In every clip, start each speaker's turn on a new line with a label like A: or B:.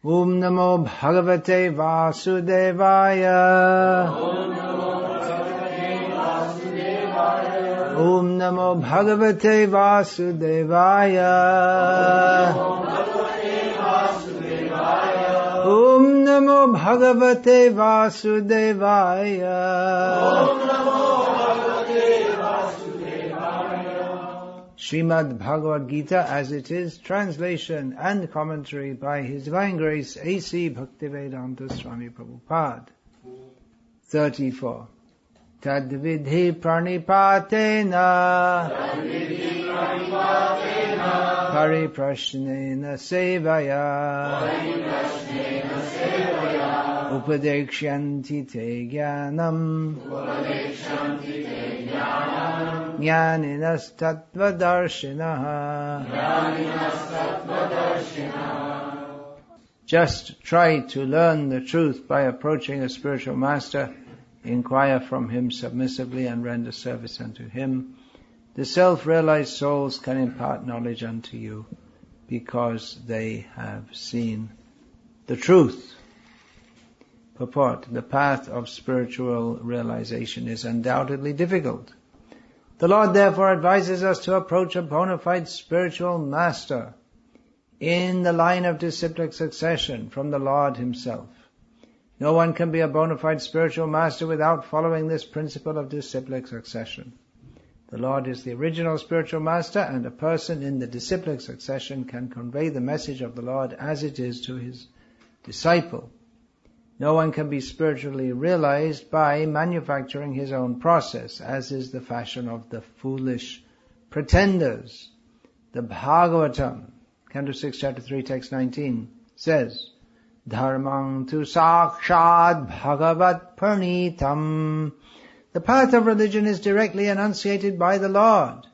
A: Om Namo Bhagavate Vasudevaya. Om Namo Bhagavate Vasudevaya. Om Namo Bhagavate Vasudevaya. Srimad Bhagavad Gita as it is, translation and commentary by His Divine Grace A.C. Bhaktivedanta Swami Prabhupada. 34. Tadvidhi pranipatena pariprashnena sevaya upadekshanti te jnanam jnaninas tattvadarshinah. Just try to learn the truth by approaching a spiritual master. Inquire from him submissively and render service unto him. The self-realized souls can impart knowledge unto you because they have seen the truth. Purport: the path of spiritual realization is undoubtedly difficult. The Lord therefore advises us to approach a bona fide spiritual master in the line of disciplic succession from the Lord himself. No one can be a bona fide spiritual master without following this principle of disciplic succession. The Lord is the original spiritual master, and a person in the disciplic succession can convey the message of the Lord as it is to his disciple. No one can be spiritually realized by manufacturing his own process, as is the fashion of the foolish pretenders. The Bhagavatam, Canto 6, Chapter 3, Text 19, says, Dharmang tu sakshad bhagavat parnitam. The path of religion is directly enunciated by the Lord.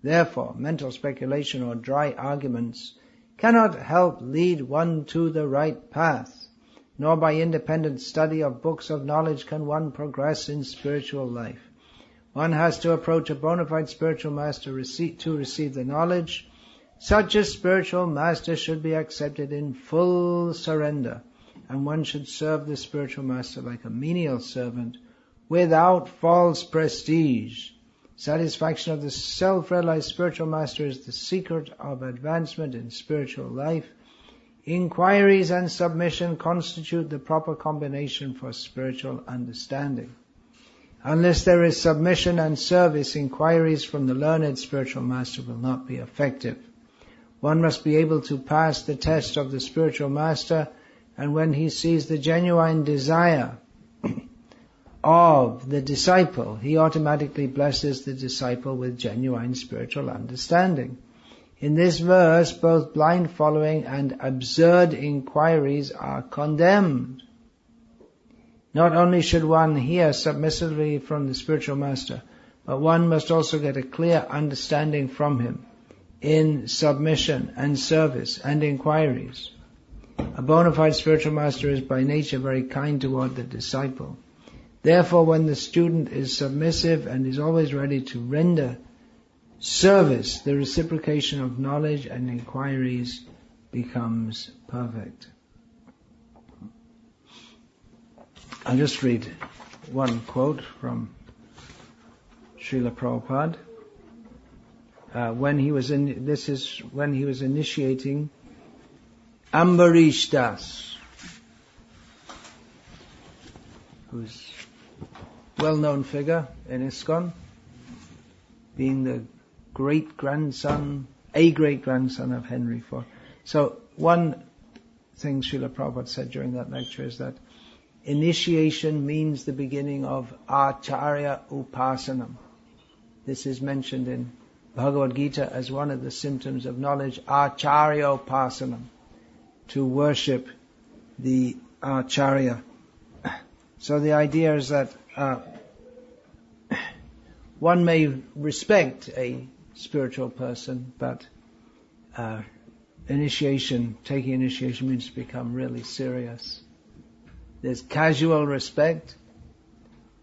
A: Therefore, mental speculation or dry arguments cannot help lead one to the right path. Nor by independent study of books of knowledge can one progress in spiritual life. One has to approach a bona fide spiritual master to receive the knowledge. Such a spiritual master should be accepted in full surrender, and one should serve the spiritual master like a menial servant without false prestige. Satisfaction of the self-realized spiritual master is the secret of advancement in spiritual life. Inquiries and submission constitute the proper combination for spiritual understanding. Unless there is submission and service, inquiries from the learned spiritual master will not be effective. One must be able to pass the test of the spiritual master, and when he sees the genuine desire of the disciple, he automatically blesses the disciple with genuine spiritual understanding. In this verse, both blind following and absurd inquiries are condemned. Not only should one hear submissively from the spiritual master, but one must also get a clear understanding from him in submission and service and inquiries. A bona fide spiritual master is by nature very kind toward the disciple. Therefore, when the student is submissive and is always ready to render service, the reciprocation of knowledge and inquiries becomes perfect. I'll just read one quote from Srila Prabhupada. When he was initiating Ambarish Das, who's a well-known figure in ISKCON, being a great-grandson of Henry IV. So one thing Srila Prabhupada said during that lecture is that initiation means the beginning of Acharya Upasanam. This is mentioned in Bhagavad Gita as one of the symptoms of knowledge, Acharya Upasanam, to worship the Acharya. So the idea is that one may respect a spiritual person, but taking initiation means to become really serious. There's casual respect,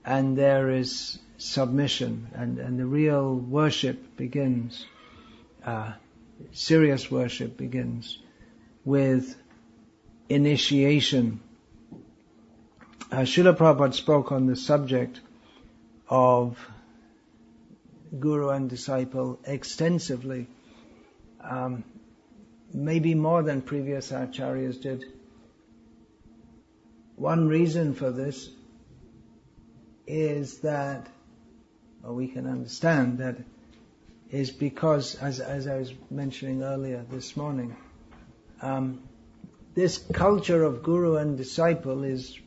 A: and there is submission, and the real worship begins, serious worship begins with initiation. Srila Prabhupada spoke on the subject of guru and disciple extensively, maybe more than previous acharyas did. One reason for this is that, or we can understand that, is because, as I was mentioning earlier this morning, this culture of guru and disciple is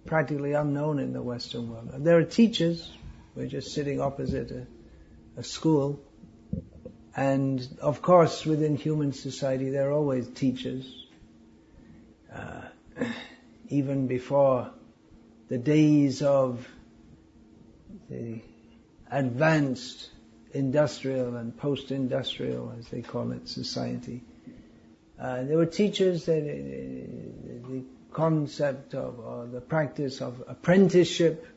A: practically unknown in the Western world. There are teachers, we're just sitting opposite a school, and of course within human society there are always teachers. Even before the days of the advanced industrial and post-industrial, as they call it, society, there were teachers. The concept of, or the practice of apprenticeship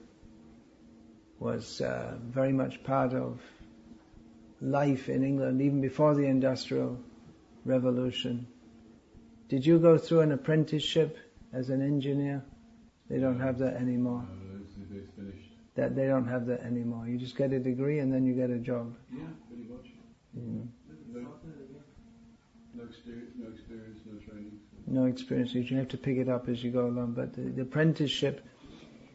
A: was very much part of life in England, even before the Industrial Revolution. Did you go through an apprenticeship as an engineer? They don't have that anymore.
B: It's finished.
A: That they don't have that anymore. You just get a degree and then you get a job.
B: Yeah, pretty much.
A: Mm.
B: No experience, no training.
A: No experience. You have to pick it up as you go along. But the apprenticeship,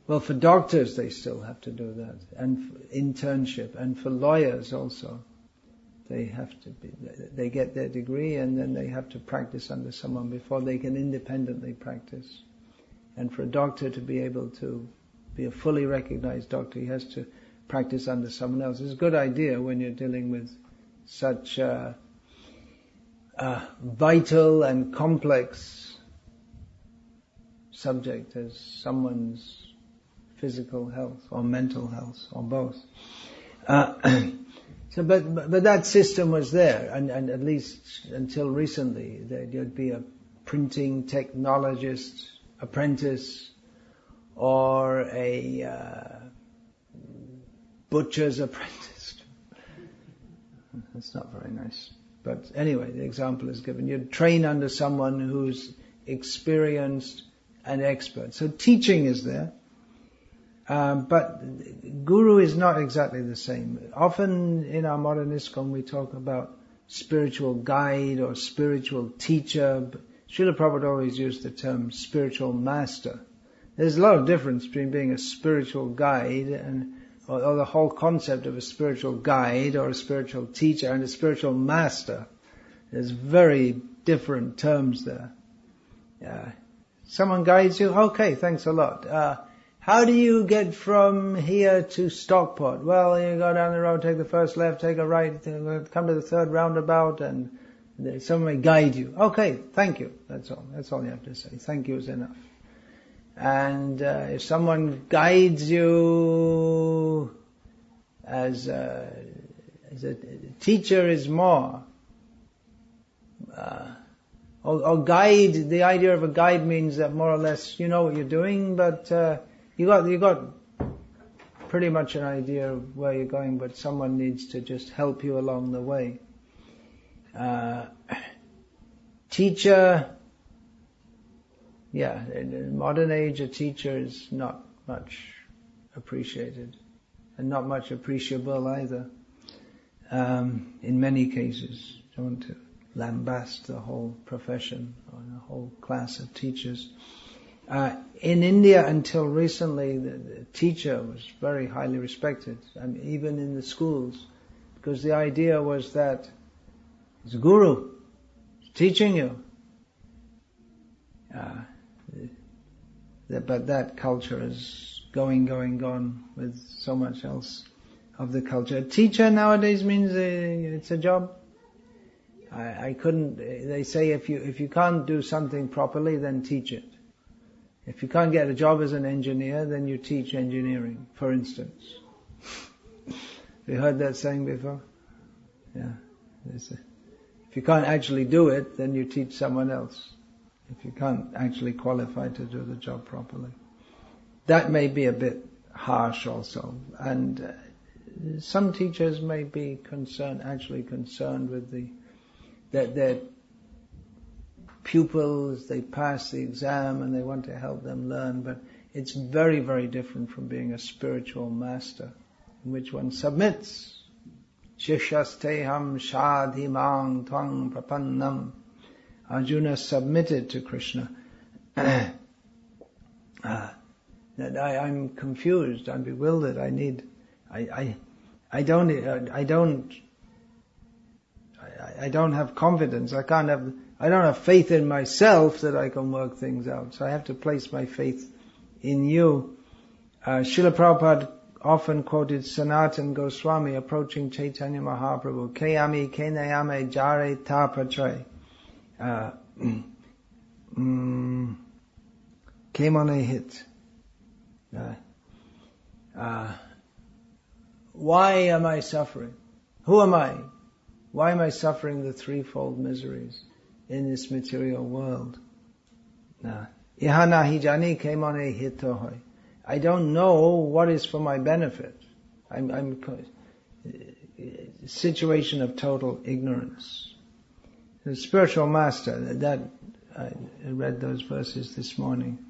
A: well, for doctors they still have to do that, and internship, and for lawyers also, they have to they get their degree and then they have to practice under someone before they can independently practice. And for a doctor to be able to be a fully recognized doctor, he has to practice under someone else. It's a good idea when you're dealing with such vital and complex subject as someone's physical health or mental health or both. But that system was there, and at least until recently, there'd be a printing technologist apprentice or a butcher's apprentice. That's not very nice. But anyway, the example is given. You'd train under someone who's experienced and expert. So teaching is there. But guru is not exactly the same. Often in our modern ISKCON we talk about spiritual guide or spiritual teacher. Srila Prabhupada always used the term spiritual master. There's a lot of difference between being a spiritual guide and or the whole concept of a spiritual guide or a spiritual teacher and a spiritual master. There's very different terms there. Someone guides you, okay, thanks a lot. How do you get from here to Stockport? Well, you go down the road, take the first left, take a right, come to the third roundabout, and someone may guide you. Okay, thank you. That's all. That's all you have to say. Thank you is enough. And if someone guides you as a teacher is more, or guide, the idea of a guide means that more or less you know what you're doing, but you got pretty much an idea of where you're going, but someone needs to just help you along the way. Teacher, in the modern age, a teacher is not much appreciated, and not much appreciable either. In many cases, I want to lambast the whole profession or the whole class of teachers. In India, until recently, the teacher was very highly respected, and even in the schools, because the idea was that it's a guru, he's teaching you. But that culture is gone with so much else of the culture. A teacher nowadays means it's a job. I couldn't. They say if you can't do something properly, then teach it. If you can't get a job as an engineer, then you teach engineering, for instance. Have you heard that saying before? Yeah. If you can't actually do it, then you teach someone else. If you can't actually qualify to do the job properly. That may be a bit harsh also. And some teachers may be concerned with that pupils, they pass the exam and they want to help them learn, but it's very, very different from being a spiritual master, in which one submits. Shishasteham shadhimang tvang prapannam. Arjuna submitted to Krishna. That I'm confused, I'm bewildered, I don't have confidence, I don't have faith in myself that I can work things out, so I have to place my faith in you. Srila Prabhupada often quoted Sanatana Goswami approaching Chaitanya Mahaprabhu, Kayami Kenayame Jare Tapatre. Came on a hit. Why am I suffering? Who am I? Why am I suffering the threefold miseries in this material world? Ihana hijani came on a hit. I don't know what is for my benefit. I'm a situation of total ignorance. The spiritual master, I read those verses this morning.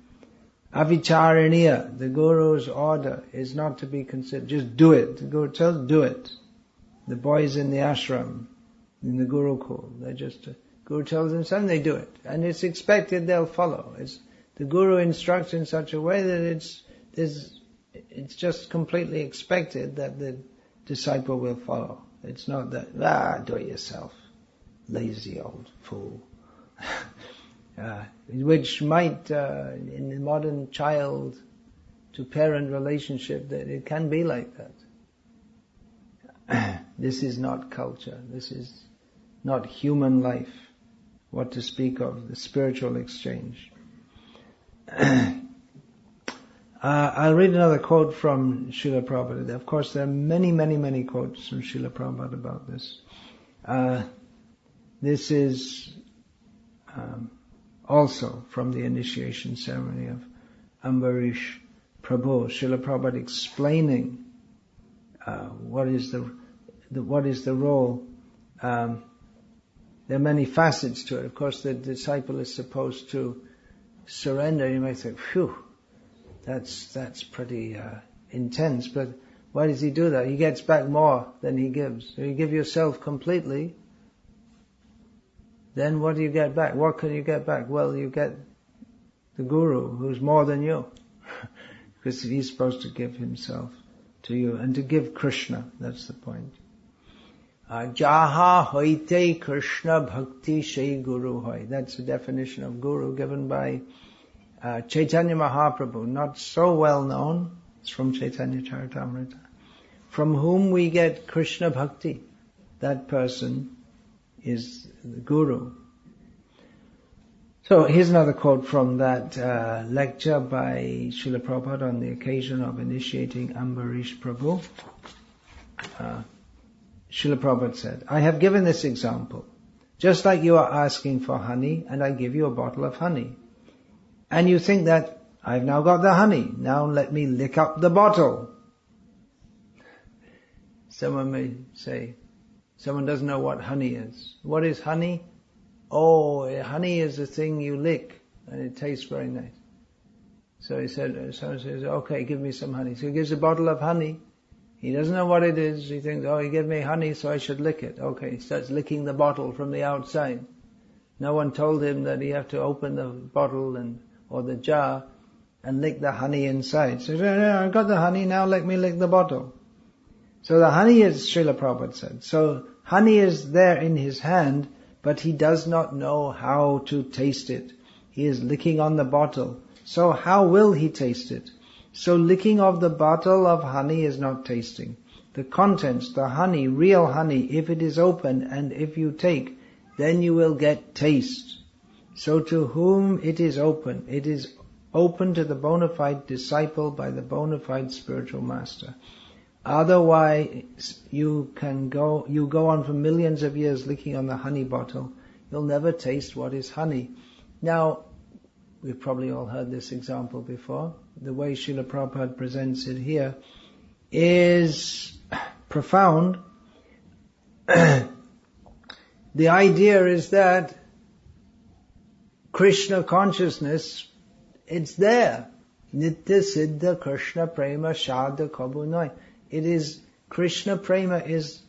A: Avicharaniya, the Guru's order is not to be considered, just do it. The Guru tells, do it. The boys in the ashram, in the Gurukul, Guru tells them something, they do it. And it's expected they'll follow. The Guru instructs in such a way that it's just completely expected that the disciple will follow. It's not that, do it yourself. Lazy old fool. Which might, in the modern child to parent relationship, that it can be like that. This is not culture. This is not human life. What to speak of the spiritual exchange. I'll read another quote from Srila Prabhupada. Of course, there are many, many, many quotes from Srila Prabhupada about this. This is also from the initiation ceremony of Ambarish Prabhu. Srila Prabhupada explaining what is the role. There are many facets to it. Of course, the disciple is supposed to surrender. You might think, phew, that's pretty intense. But why does he do that? He gets back more than he gives. So you give yourself completely, then what do you get back? What can you get back? Well, you get the Guru, who's more than you. Because he's supposed to give himself to you, and to give Krishna, that's the point. Jaha hoite Krishna bhakti shai guru hoy. That's the definition of Guru given by Chaitanya Mahaprabhu, not so well known. It's from Chaitanya Charitamrita. From whom we get Krishna bhakti. That person is the Guru. So here's another quote from that lecture by Srila Prabhupada on the occasion of initiating Ambarish Prabhu. Srila Prabhupada said, I have given this example. Just like you are asking for honey and I give you a bottle of honey. And you think that I've now got the honey, now let me lick up the bottle. Someone may say, someone doesn't know what honey is. What is honey? Oh, honey is the thing you lick and it tastes very nice. So someone says, okay, give me some honey. So he gives a bottle of honey. He doesn't know what it is. He thinks, oh, he gave me honey, so I should lick it. Okay, he starts licking the bottle from the outside. No one told him that he have to open the bottle or the jar and lick the honey inside. So he said, I got the honey, now let me lick the bottle. So the honey is, Srila Prabhupada said, so honey is there in his hand, but he does not know how to taste it. He is licking on the bottle. So how will he taste it? So licking of the bottle of honey is not tasting. The contents, the honey, real honey, if it is open and if you take, then you will get taste. So to whom it is open to the bona fide disciple by the bona fide spiritual master. Otherwise, you go on for millions of years licking on the honey bottle. You'll never taste what is honey. Now, we've probably all heard this example before. The way Srila Prabhupada presents it here is profound. The idea is that Krishna consciousness, it's there. Nitya Siddha Krishna Prema Shadha Kabunoi. It is, Krishna Prema is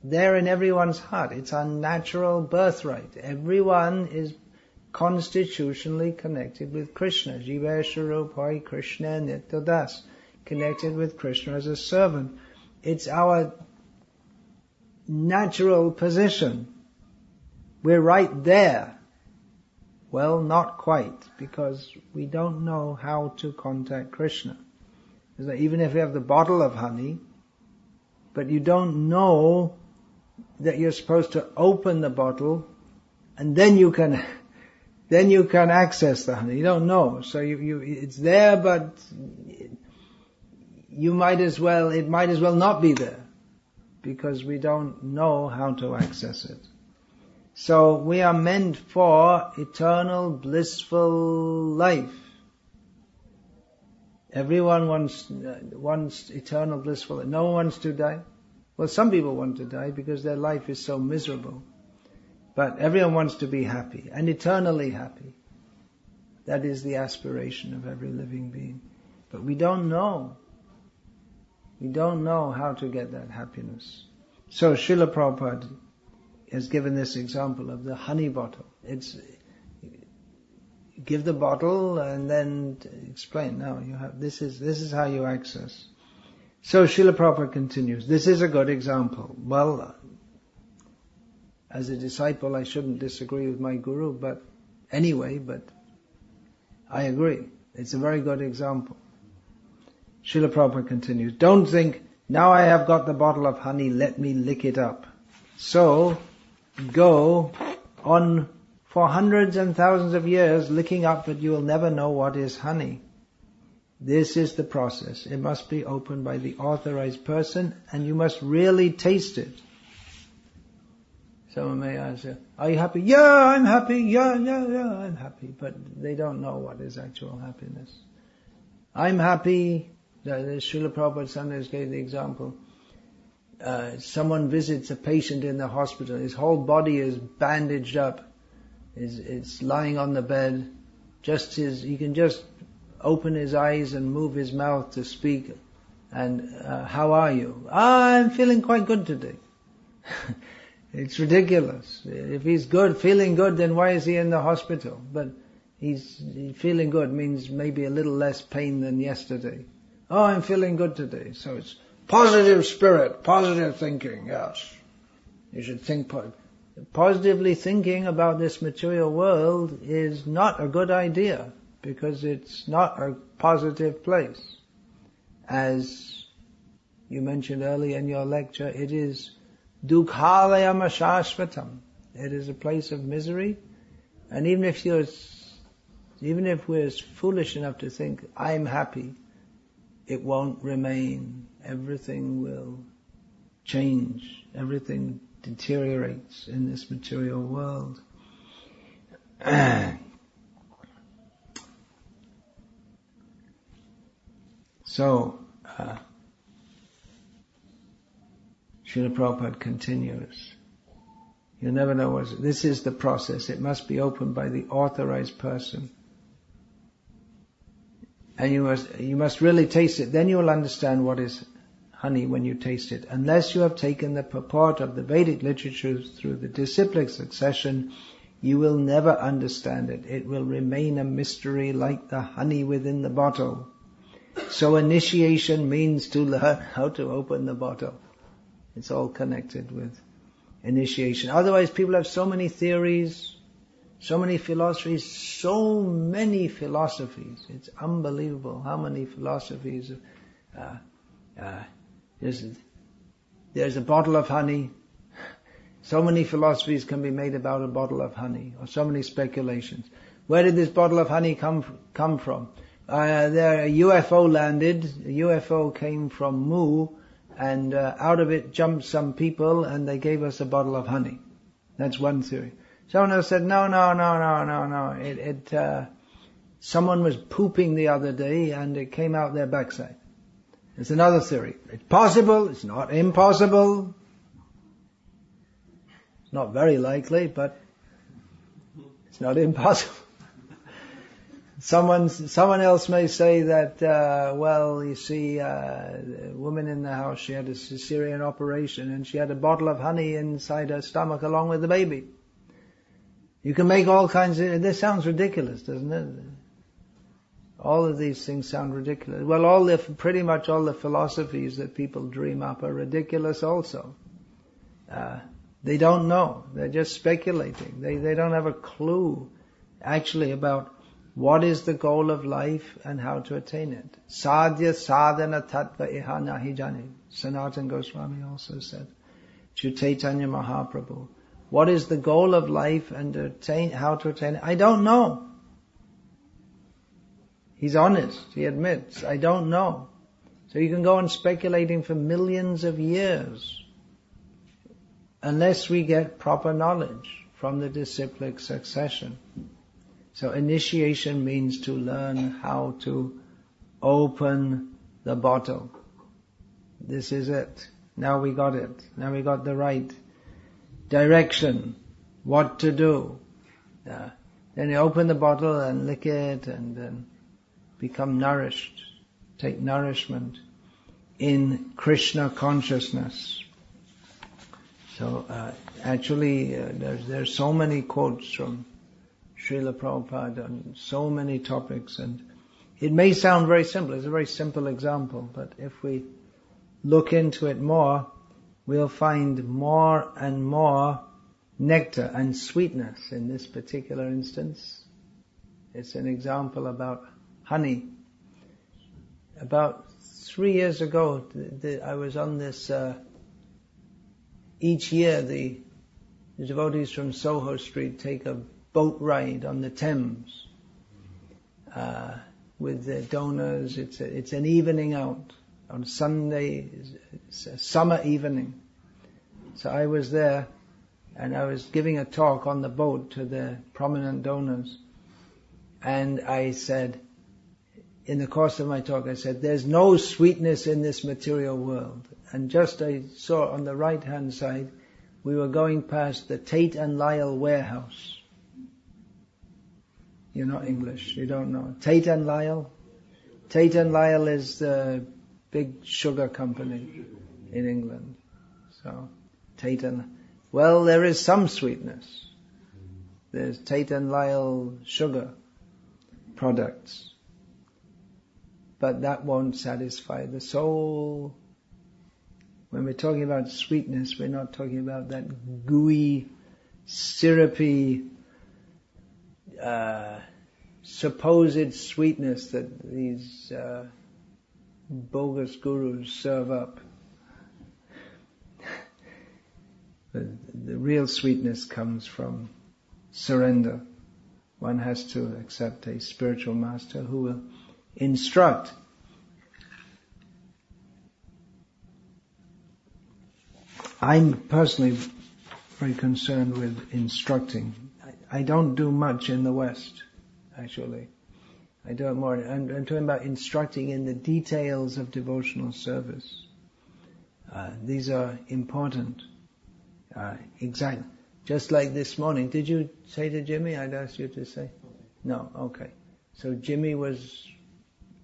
A: there in everyone's heart. It's our natural birthright. Everyone is constitutionally connected with Krishna. Jiveswarupai Krishna Nitya Das. Connected with Krishna as a servant. It's our natural position. We're right there. Well, not quite, because we don't know how to contact Krishna. Even if you have the bottle of honey, but you don't know that you're supposed to open the bottle, and then you can access the honey. You don't know. So it's there, but it might as well not be there, because we don't know how to access it. So we are meant for eternal blissful life. Everyone wants eternal blissful life. No one wants to die. Well, some people want to die because their life is so miserable. But everyone wants to be happy and eternally happy. That is the aspiration of every living being. But we don't know. We don't know how to get that happiness. So Srila Prabhupada has given this example of the honey bottle. It's give the bottle and then explain. Now you have this is how you access. So Srila Prabhupada continues. This is a good example. Well, as a disciple, I shouldn't disagree with my guru, but I agree. It's a very good example. Srila Prabhupada continues. Don't think, now I have got the bottle of honey, let me lick it up. So go on for hundreds and thousands of years licking up, but you will never know what is honey. This is the process. It must be opened by the authorized person, and you must really taste it. Someone may answer, are you happy? Yeah, I'm happy. Yeah, I'm happy. But they don't know what is actual happiness. I'm happy. Srila Prabhupada sometimes gave the example. Someone visits a patient in the hospital. His whole body is bandaged up. It's lying on the bed. He can just open his eyes and move his mouth to speak. And how are you? I'm feeling quite good today. It's ridiculous. If he's feeling good, then why is he in the hospital? But he's feeling good means maybe a little less pain than yesterday. Oh, I'm feeling good today. So it's positive spirit, positive thinking, yes. You should think positively. Thinking about this material world is not a good idea, because it's not a positive place. As you mentioned earlier in your lecture, it is Dukhalayam Ashashvatam. It is a place of misery. And even if we're foolish enough to think, I'm happy, it won't remain. Everything will change. Everything deteriorates in this material world. So, Srila Prabhupada continues. You'll never know what this is the process. It must be opened by the authorized person. And you must really taste it. Then you will understand what is honey when you taste it. Unless you have taken the purport of the Vedic literatures through the disciplic succession, you will never understand it. It will remain a mystery like the honey within the bottle. So initiation means to learn how to open the bottle. It's all connected with initiation. Otherwise, people have so many theories, so many philosophies, It's unbelievable how many philosophies. There's a bottle of honey. So many philosophies can be made about a bottle of honey, or so many speculations. Where did this bottle of honey come from? A UFO landed. A UFO came from Mu, and out of it jumped some people, and they gave us a bottle of honey. That's one theory. Someone else said, no. Someone was pooping the other day, and it came out their backside. It's another theory. It's possible. It's not impossible. It's not very likely, but it's not impossible. Someone else may say that, well, you see, a woman in the house, she had a cesarean operation and she had a bottle of honey inside her stomach along with the baby. You can make all kinds of, this sounds ridiculous, doesn't it? All of these things sound ridiculous. Well, pretty much all the philosophies that people dream up are ridiculous also. They don't know. They're just speculating. They don't have a clue actually about what is the goal of life and how to attain it. Sadhya sadhana tattva iha nahi jane. Sanatana Goswami also said. Chaitanya Mahaprabhu. What is the goal of life and how to attain it? I don't know. He's honest. He admits, I don't know. So you can go on speculating for millions of years unless we get proper knowledge from the disciplic succession. So initiation means to learn how to open the bottle. This is it. Now we got it. Now we got the right direction. What to do. Then you open the bottle and lick it and then become nourished. Take nourishment in Krishna consciousness. So actually there's so many quotes from Srila Prabhupada on so many topics, and it may sound very simple. It's a very simple example, but if we look into it more, we'll find more and more nectar and sweetness in this particular instance. It's an example about honey. About 3 years ago, I was on this, each year the devotees from Soho Street take a boat ride on the Thames with the donors. It's an evening out on Sunday. It's a summer evening. So I was there and I was giving a talk on the boat to the prominent donors, and I said, in the course of my talk, I said, there's no sweetness in this material world. And just I saw on the right hand side, we were going past the Tate and Lyle warehouse. You're not English, you don't know. Tate and Lyle? Tate and Lyle is the big sugar company in England. So, Tate and... Well, there is some sweetness. There's Tate and Lyle sugar products. But that won't satisfy the soul. When we're talking about sweetness, we're not talking about that gooey, syrupy, supposed sweetness that these bogus gurus serve up. The real sweetness comes from surrender. One has to accept a spiritual master who will instruct. I'm personally very concerned with instructing. I don't do much in the West, actually. I do it more. I'm talking about instructing in the details of devotional service. These are important. Exactly. Just like this morning. Did you say to Jimmy? I'd asked you to say. No. Okay. So Jimmy was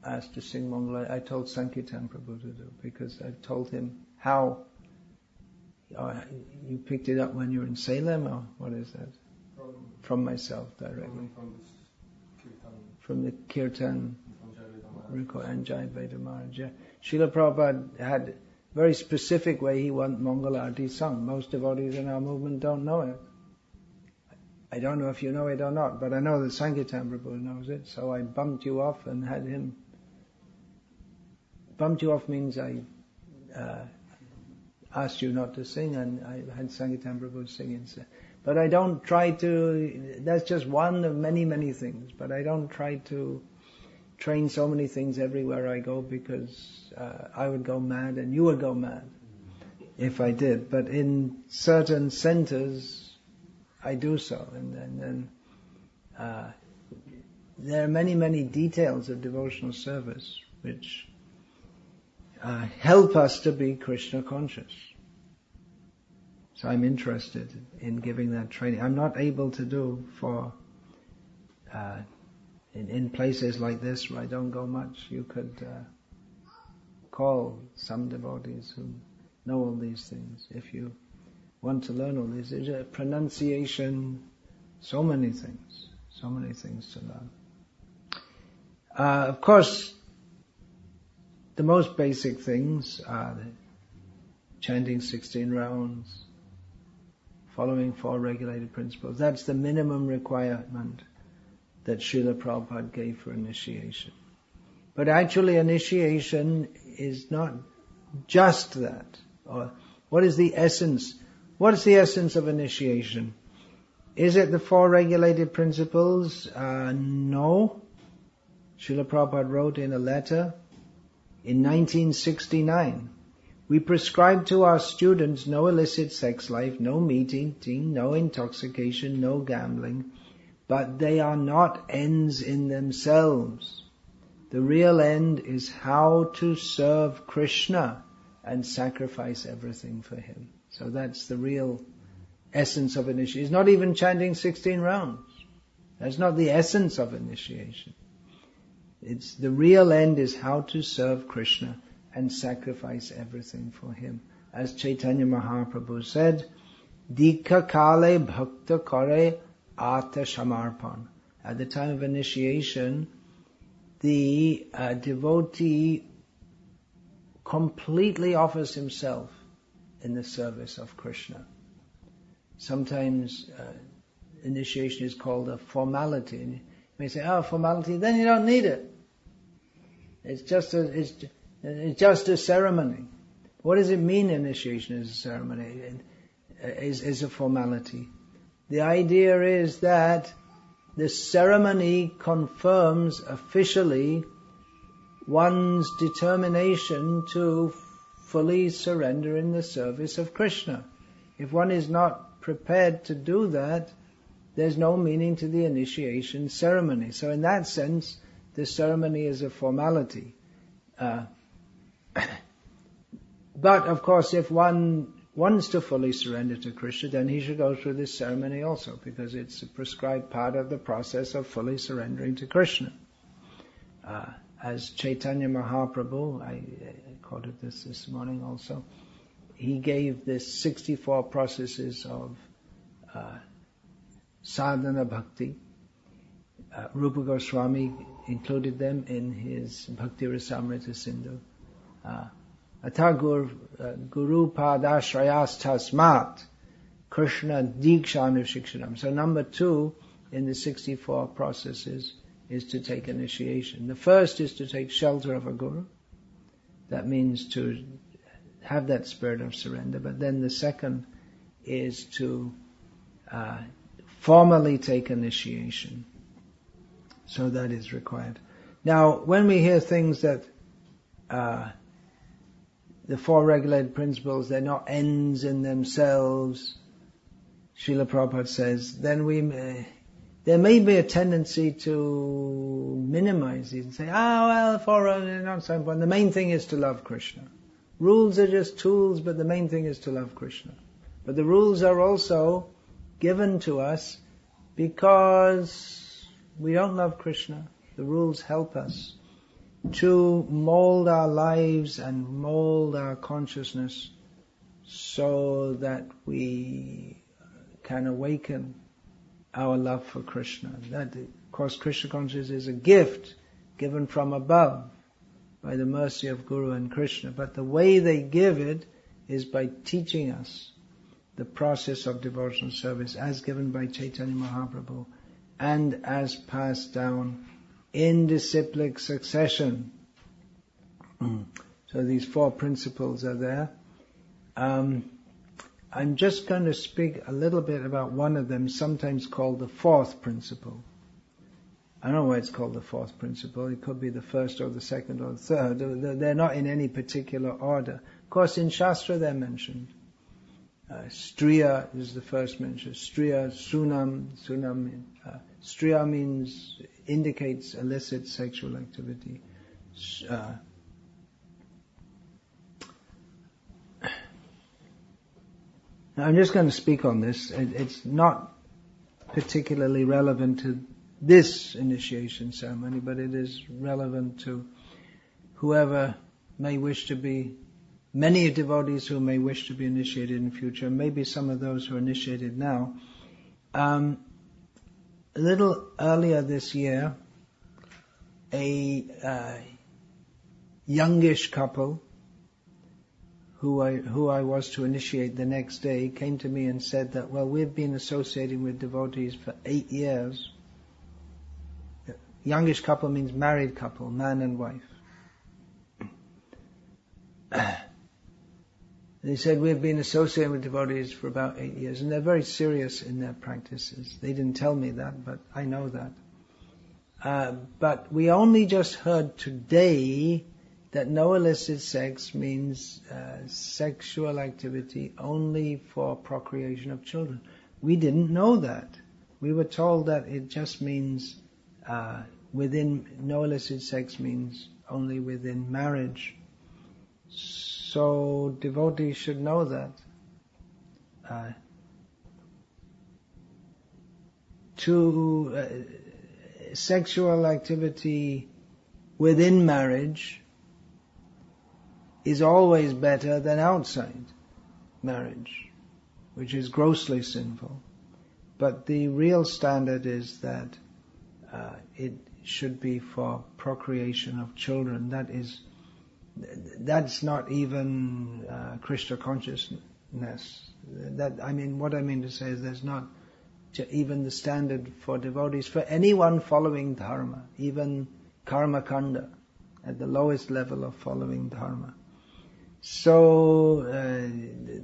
A: asked to sing Mangala. I told Sankirtan Prabhu to do, because I told him how. You picked it up when you were in Salem, or what is that? From myself directly. From the Kirtan and Jai Veda Maharaj. Srila Prabhupada had a very specific way he wanted Mangala Arati sung. Most devotees in our movement don't know it. I don't know if you know it or not, but I know that Sankirtan Prabhu knows it, so I bumped you off and had him. Bumped you off means I asked you not to sing, and I had Sankirtan Prabhu sing instead. But I don't try to, that's just one of many, many things, but I don't try to train so many things everywhere I go, because I would go mad and you would go mad if I did. But in certain centers, I do so. And then there are many, many details of devotional service which help us to be Krishna conscious. So I'm interested in giving that training. I'm not able to do for in places like this where I don't go much, you could call some devotees who know all these things. If you want to learn all these, there's a pronunciation, so many things to learn. Of course, the most basic things are chanting 16 rounds, following 4 regulated principles. That's the minimum requirement that Srila Prabhupada gave for initiation. But actually initiation is not just that. Or what is the essence? What is the essence of initiation? Is it the 4 regulated principles? No. Srila Prabhupada wrote in a letter in 1969, we prescribe to our students no illicit sex life, no meat eating, no intoxication, no gambling, but they are not ends in themselves. The real end is how to serve Krishna and sacrifice everything for him. So that's the real essence of initiation. It's not even chanting 16 rounds. That's not the essence of initiation. It's the real end is how to serve Krishna and sacrifice everything for him. As Chaitanya Mahaprabhu said, Dikha kale bhakta kare ata shamarpan. At the time of initiation, the devotee completely offers himself in the service of Krishna. Sometimes initiation is called a formality. And you may say, formality, then you don't need it. It's just a ceremony. What does it mean initiation is a ceremony, is a formality? The idea is that the ceremony confirms officially one's determination to fully surrender in the service of Krishna. If one is not prepared to do that, there's no meaning to the initiation ceremony. So in that sense, the ceremony is a formality. But of course, if one wants to fully surrender to Krishna, then he should go through this ceremony also, because it's a prescribed part of the process of fully surrendering to Krishna. As Chaitanya Mahaprabhu, I quoted this morning also, he gave this 64 processes of sadhana bhakti. Rupa Goswami included them in his Bhakti Rasamrita Sindhu. Atagur Guru Padashrayas Tasmat Krishna Dikshanu Shikshanam. So number 2 in the 64 processes is to take initiation. The first is to take shelter of a guru. That means to have that spirit of surrender. But then the second is to formally take initiation. So that is required. Now, when we hear things that the 4 regulated principles, they're not ends in themselves, Srila Prabhupada says, then there may be a tendency to minimize these and say, the 4 are not so important. The main thing is to love Krishna. Rules are just tools, but the main thing is to love Krishna. But the rules are also given to us because we don't love Krishna. The rules help us to mold our lives and mold our consciousness so that we can awaken our love for Krishna. That, of course, Krishna consciousness is a gift given from above by the mercy of Guru and Krishna. But the way they give it is by teaching us the process of devotional service as given by Chaitanya Mahaprabhu and as passed down in disciplic succession. So these 4 principles are there. I'm just going to speak a little bit about one of them, sometimes called the 4th principle. I don't know why it's called the 4th principle. It could be the 1st or the 2nd or the 3rd. They're not in any particular order. Of course, in Shastra they're mentioned. Striya is the first mention. Striya, Sunam. Striya means, indicates illicit sexual activity. Now I'm just going to speak on this. It's not particularly relevant to this initiation ceremony, but it is relevant to whoever may wish to be, many devotees who may wish to be initiated in the future, maybe some of those who are initiated now. A little earlier this year, a youngish couple who I was to initiate the next day came to me and said that, well, we've been associating with devotees for 8 years. Youngish couple means married couple, man and wife. They said, we've been associating with devotees for about 8 years, and they're very serious in their practices. They didn't tell me that, but I know that. But we only just heard today that no illicit sex means sexual activity only for procreation of children. We didn't know that. We were told that it just means no illicit sex means only within marriage. So devotees should know that. Sexual activity within marriage is always better than outside marriage, which is grossly sinful. But the real standard is that it should be for procreation of children. That's not even Krishna consciousness. What I mean to say is there's not even the standard for devotees, for anyone following dharma, even karma kanda, at the lowest level of following dharma. So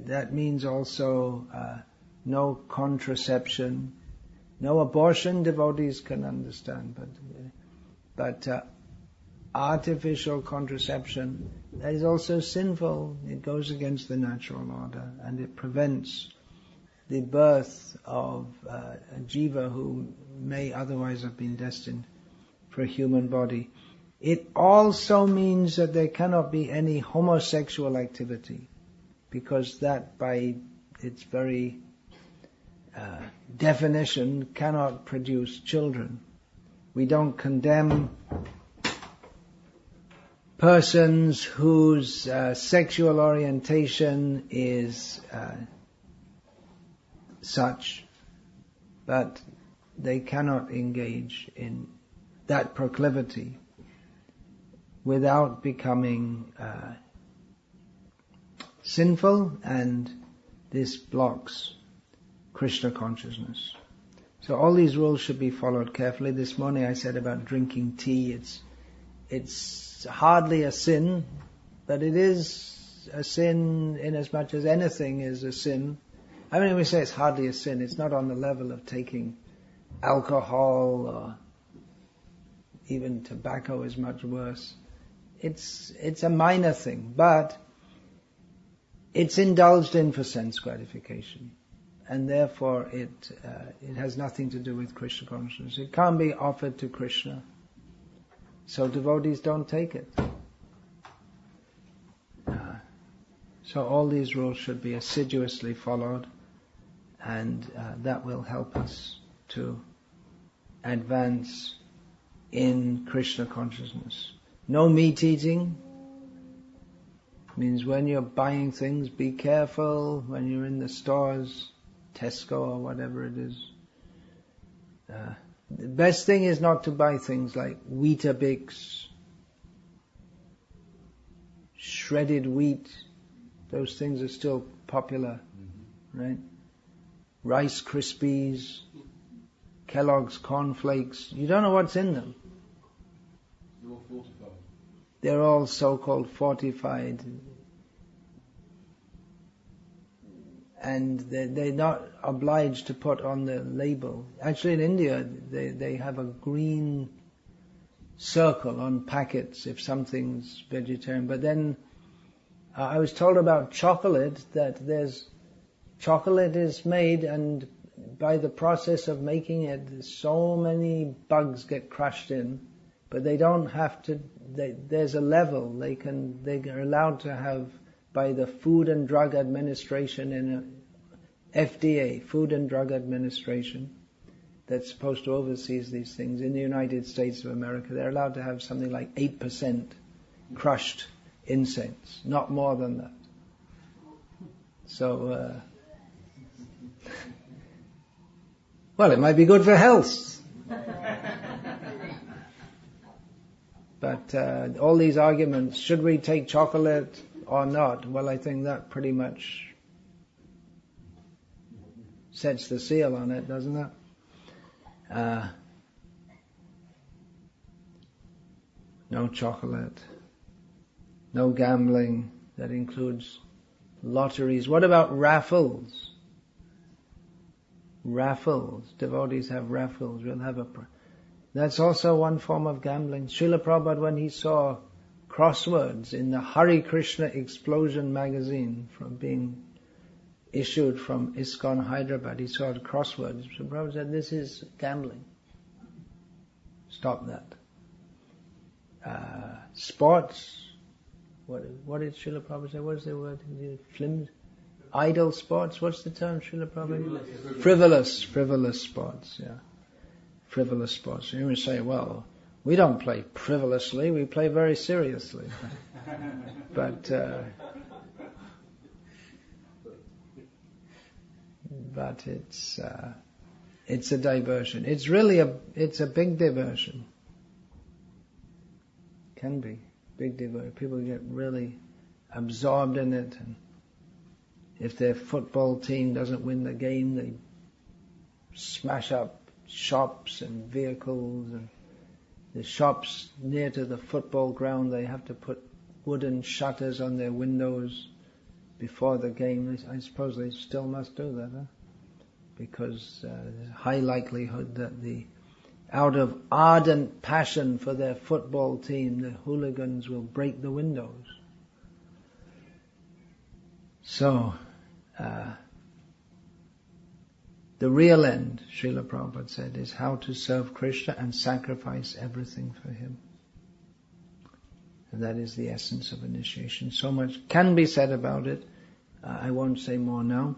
A: that means also no contraception, no abortion. Devotees can understand, but artificial contraception, that is also sinful. It goes against the natural order, and it prevents the birth of a jiva who may otherwise have been destined for a human body. It also means that there cannot be any homosexual activity, because that, by its very definition, cannot produce children. We don't condemn persons whose sexual orientation is such, but they cannot engage in that proclivity without becoming sinful, and this blocks Krishna consciousness. So all these rules should be followed carefully. This morning I said about drinking tea, it's hardly a sin, but it is a sin in as much as anything is a sin. I mean, we say it's hardly a sin, it's not on the level of taking alcohol, or even tobacco is much worse. It's a minor thing, but it's indulged in for sense gratification, and therefore it has nothing to do with Krishna consciousness. It can't be offered to Krishna, so devotees don't take it. So all these rules should be assiduously followed, and that will help us to advance in Krishna consciousness. No meat eating means when you're buying things, be careful. When you're in the stores, Tesco or whatever it is, the best thing is not to buy things like Weetabix, shredded wheat. Those things are still popular, right? Rice Krispies, Kellogg's cornflakes. You don't know what's in them.
B: They're all fortified.
A: They're all so-called fortified, and they're not obliged to put on the label. Actually, in India, they have a green circle on packets if something's vegetarian. But then I was told about chocolate, that chocolate is made, and by the process of making it, so many bugs get crushed in, but they don't have to. There's a level they are allowed to have by the Food and Drug Administration, in FDA, Food and Drug Administration, that's supposed to oversee these things, in the United States of America, they're allowed to have something like 8% crushed incense, not more than that. So, well, it might be good for health. But all these arguments, should we take chocolate or not? Well, I think that pretty much sets the seal on it, doesn't it? No chocolate, no gambling. That includes lotteries. What about raffles? Raffles. Devotees have raffles. We'll have that's also one form of gambling. Srila Prabhupada, when he saw crosswords in the Hare Krishna Explosion magazine from being issued from ISKCON Hyderabad, he saw the crosswords. So Prabhupada said, this is gambling. Stop that. Sports. What did Srila Prabhupada say? What is the word? Idle sports. What's the term, Srila Prabhupada? Frivolous sports, yeah. Frivolous sports. You may say, well, we don't play frivolously, we play very seriously. But it's a diversion. It's really it's a big diversion. Can be big diversion. People get really absorbed in it, and if their football team doesn't win the game, they smash up shops and vehicles, and the shops near to the football ground, they have to put wooden shutters on their windows before the game. I suppose they still must do that, huh? Because there's a high likelihood that out of ardent passion for their football team, the hooligans will break the windows. So, the real end, Srila Prabhupada said, is how to serve Krishna and sacrifice everything for him. And that is the essence of initiation. So much can be said about it. I won't say more now.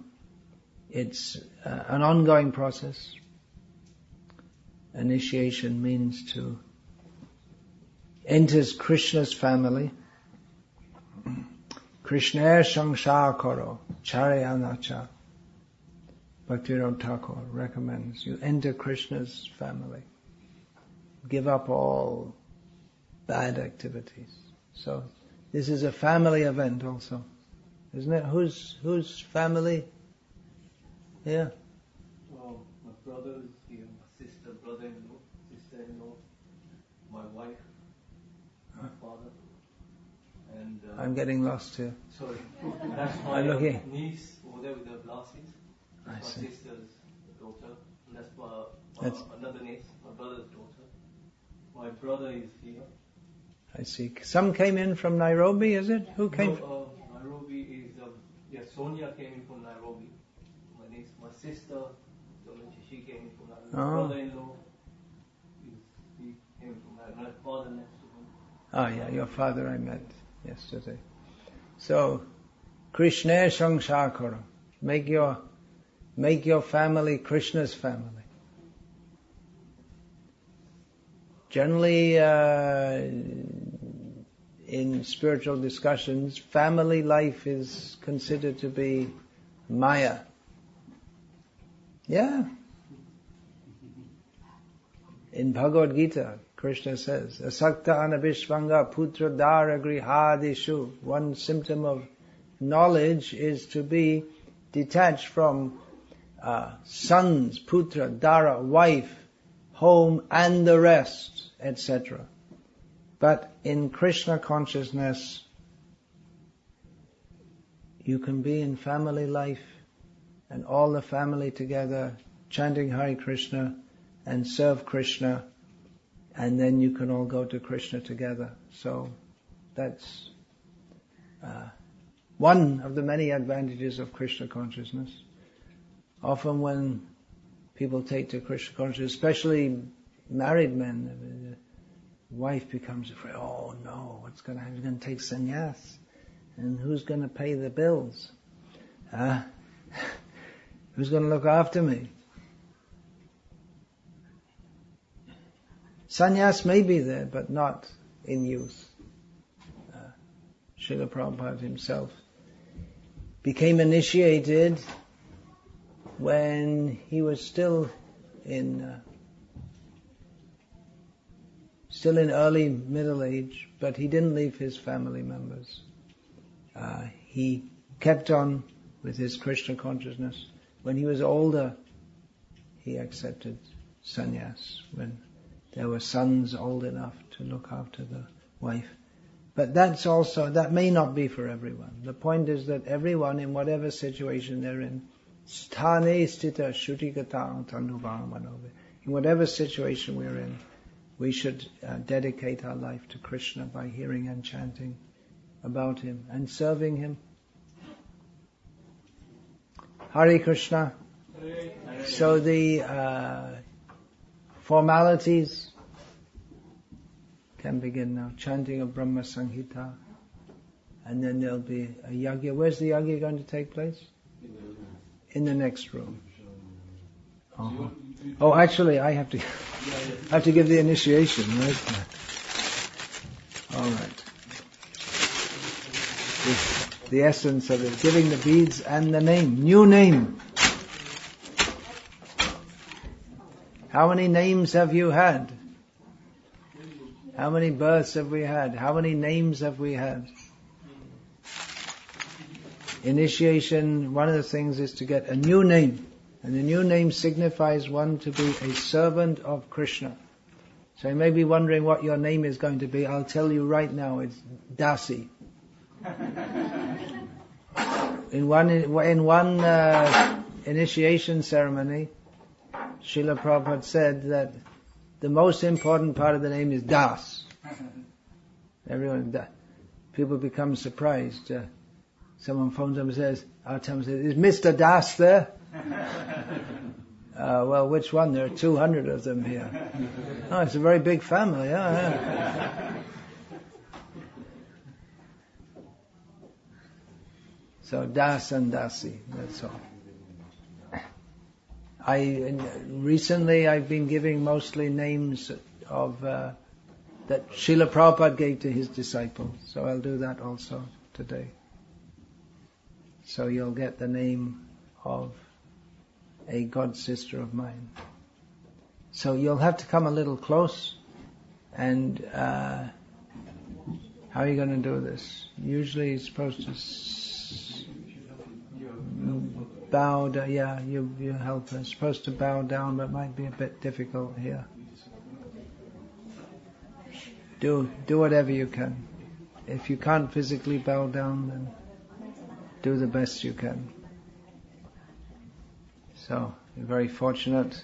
A: It's an ongoing process. Initiation means to enter Krishna's family. Krishna Shangsha Karo, Charayanacha. Bhakti Thakur recommends you enter Krishna's family. Give up all bad activities. So this is a family event also, isn't it? Whose family? Yeah.
B: Oh, my brother is here, my sister, brother-in-law, sister-in-law, my wife, my father, and
A: I'm getting lost here.
B: Sorry, that's my niece over there with the glasses. That's my sister's daughter. And that's another niece, my brother's daughter. My brother is here.
A: I see. Some came in from Nairobi, is it? Who came?
B: Nairobi is Sonia came in from Nairobi. My niece, my sister, she came in from Nairobi. My brother-in-law, he came from Nairobi. My father next to him.
A: Ah, yeah, your father I met yesterday. So, Krishna Shangsha Make your family Krishna's family. Generally, in spiritual discussions, family life is considered to be Maya. Yeah. In Bhagavad Gita, Krishna says, Asakta anabhishvanga putra dara grihadishu. One symptom of knowledge is to be detached from sons, putra, dara, wife, home, and the rest, etc. But in Krishna consciousness, you can be in family life and all the family together chanting Hare Krishna and serve Krishna, and then you can all go to Krishna together. So that's one of the many advantages of Krishna consciousness. Often when people take to Krishna consciousness, especially married men, the wife becomes afraid, oh no, what's going to happen? He's going to take sannyas. And who's going to pay the bills? Who's going to look after me? Sannyas may be there, but not in youth. Srila Prabhupada himself became initiated when he was still in early middle age, but he didn't leave his family members. He kept on with his Krishna consciousness. When he was older, he accepted sannyas, when there were sons old enough to look after the wife. But that may not be for everyone. The point is that everyone, in whatever situation they're in, in whatever situation we're in, we should dedicate our life to Krishna by hearing and chanting about Him and serving Him. Hare Krishna. So the formalities can begin now. Chanting of Brahma Sanghita. And then there'll be a yagya. Where's the yagya going to take place? In the next room. Uh-huh. Oh, actually, I have to give the initiation, right? All right. The essence of it, giving the beads and the name, new name. How many names have you had? How many births have we had? How many names have we had? Initiation, one of the things is to get a new name. And the new name signifies one to be a servant of Krishna. So you may be wondering what your name is going to be. I'll tell you right now, it's Dasi. In one initiation ceremony, Srila Prabhupada said that the most important part of the name is Das. People become surprised. Someone phones them and says, is Mr. Das there? Well, which one? There are 200 of them here. Oh, it's a very big family. Yeah. So Das and Dasi, that's all. Recently I've been giving mostly names of that Srila Prabhupada gave to his disciples. So I'll do that also today. So you'll get the name of a god sister of mine. So you'll have to come a little close. And how are you going to do this? Usually you're supposed to bow down. Yeah, you help us. Supposed to bow down, but it might be a bit difficult here. Do whatever you can. If you can't physically bow down, then do the best you can. So you're very fortunate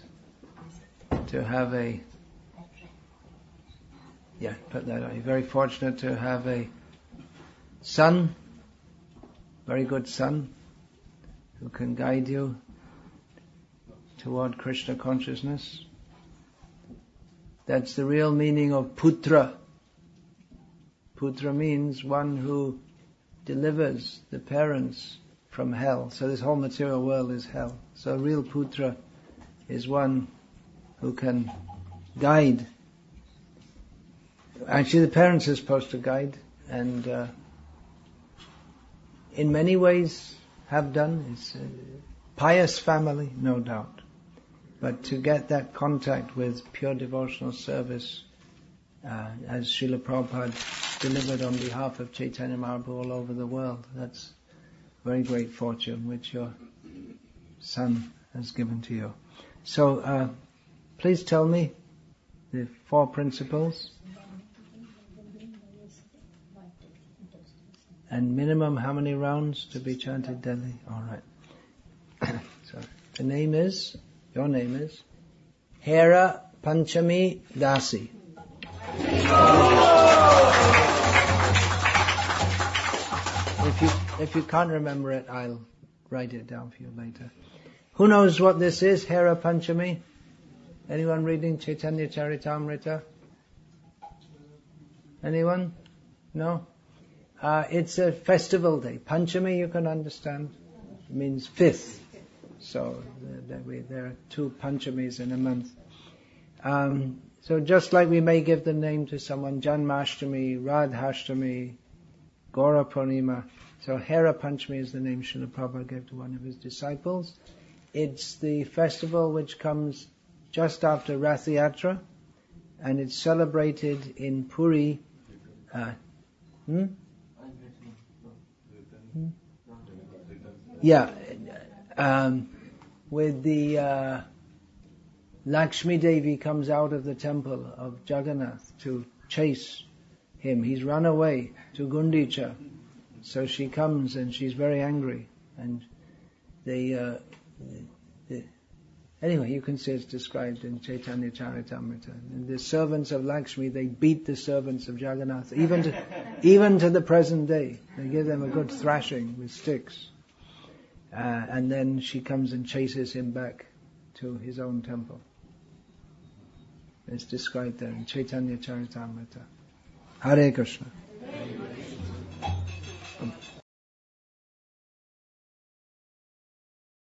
A: to have you're very fortunate to have a son, very good son, who can guide you toward Krishna consciousness. That's the real meaning of putra. Putra means one who delivers the parents from hell. So this whole material world is hell. So a real putra is one who can guide. Actually, the parents are supposed to guide, and in many ways have done. It's a pious family, no doubt. But to get that contact with pure devotional service, as Srila Prabhupada delivered on behalf of Chaitanya Mahaprabhu all over the world, that's very great fortune which your son has given to you. So, please tell me the 4 principles. And minimum how many rounds to be chanted daily? All right. So your name is Hera Pancami Dasi. If you can't remember it, I'll write it down for you later. Who knows what this is, Hera Panchami? Anyone reading Chaitanya Charitamrita? Anyone? No? It's a festival day. Panchami, you can understand, means 5th. So there are 2 Panchamis in a month. So just like we may give the name to someone, Janmashtami, Radhashtami, Gaura Purnima. So Hera Panchami is the name Srila Prabhupada gave to one of his disciples. It's the festival which comes just after Rath Yatra, and it's celebrated in Puri. With the Lakshmi Devi comes out of the temple of Jagannath to chase him. He's run away to Gundicha. So she comes and she's very angry. And anyway, you can see it's described in Chaitanya Charitamrita. And the servants of Lakshmi, they beat the servants of Jagannath, even to the present day. They give them a good thrashing with sticks. And then she comes and chases him back to his own temple. It's described there in Chaitanya Charitamrita. Hare Krishna.